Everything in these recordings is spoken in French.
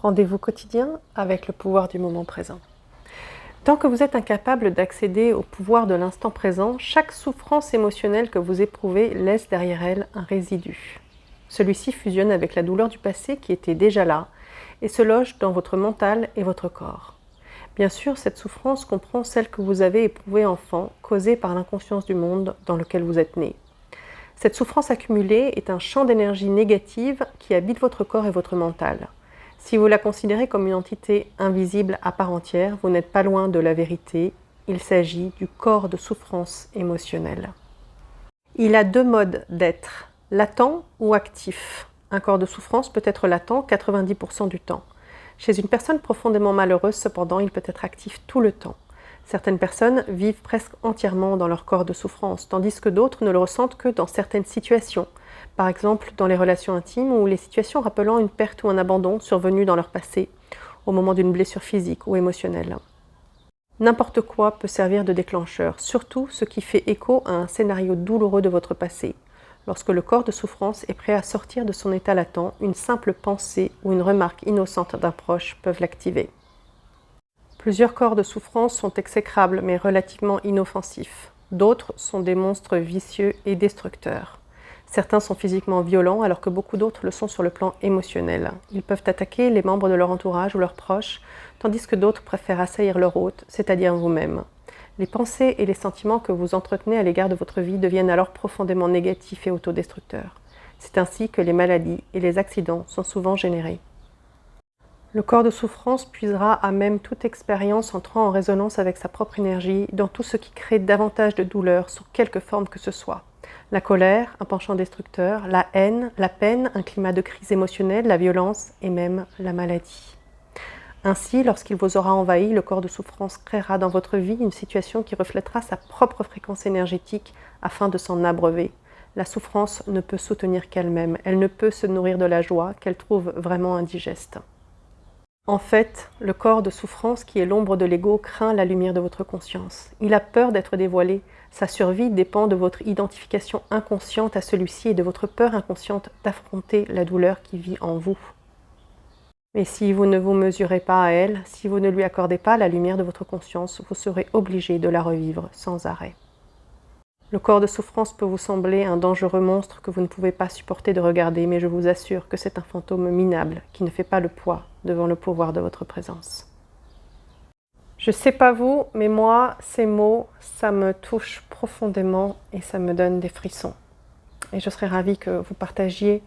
Rendez-vous quotidien avec le pouvoir du moment présent. Tant que vous êtes incapable d'accéder au pouvoir de l'instant présent, chaque souffrance émotionnelle que vous éprouvez laisse derrière elle un résidu. Celui-ci fusionne avec la douleur du passé qui était déjà là et se loge dans votre mental et votre corps. Bien sûr, cette souffrance comprend celle que vous avez éprouvée enfant, causée par l'inconscience du monde dans lequel vous êtes né. Cette souffrance accumulée est un champ d'énergie négative qui habite votre corps et votre mental. Si vous la considérez comme une entité invisible à part entière, vous n'êtes pas loin de la vérité. Il s'agit du corps de souffrance émotionnelle. Il a deux modes d'être, latent ou actif. Un corps de souffrance peut être latent 90% du temps. Chez une personne profondément malheureuse, cependant, il peut être actif tout le temps. Certaines personnes vivent presque entièrement dans leur corps de souffrance, tandis que d'autres ne le ressentent que dans certaines situations. Par exemple, dans les relations intimes ou les situations rappelant une perte ou un abandon survenu dans leur passé, au moment d'une blessure physique ou émotionnelle. N'importe quoi peut servir de déclencheur, surtout ce qui fait écho à un scénario douloureux de votre passé. Lorsque le corps de souffrance est prêt à sortir de son état latent, une simple pensée ou une remarque innocente d'un proche peuvent l'activer. Plusieurs corps de souffrance sont exécrables mais relativement inoffensifs. D'autres sont des monstres vicieux et destructeurs. Certains sont physiquement violents alors que beaucoup d'autres le sont sur le plan émotionnel. Ils peuvent attaquer les membres de leur entourage ou leurs proches, tandis que d'autres préfèrent assaillir leur hôte, c'est-à-dire vous-même. Les pensées et les sentiments que vous entretenez à l'égard de votre vie deviennent alors profondément négatifs et autodestructeurs. C'est ainsi que les maladies et les accidents sont souvent générés. Le corps de souffrance puisera à même toute expérience entrant en résonance avec sa propre énergie dans tout ce qui crée davantage de douleur sous quelque forme que ce soit. La colère, un penchant destructeur, la haine, la peine, un climat de crise émotionnelle, la violence et même la maladie. Ainsi, lorsqu'il vous aura envahi, le corps de souffrance créera dans votre vie une situation qui reflètera sa propre fréquence énergétique afin de s'en abreuver. La souffrance ne peut soutenir qu'elle-même, elle ne peut se nourrir de la joie qu'elle trouve vraiment indigeste. En fait, le corps de souffrance qui est l'ombre de l'ego craint la lumière de votre conscience. Il a peur d'être dévoilé. Sa survie dépend de votre identification inconsciente à celui-ci et de votre peur inconsciente d'affronter la douleur qui vit en vous. Mais si vous ne vous mesurez pas à elle, si vous ne lui accordez pas la lumière de votre conscience, vous serez obligé de la revivre sans arrêt. Le corps de souffrance peut vous sembler un dangereux monstre que vous ne pouvez pas supporter de regarder, mais je vous assure que c'est un fantôme minable qui ne fait pas le poids devant le pouvoir de votre présence. Je sais pas vous, mais moi, ces mots, ça me touche profondément et ça me donne des frissons. Et je serais ravie que vous partagiez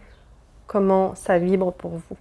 comment ça vibre pour vous.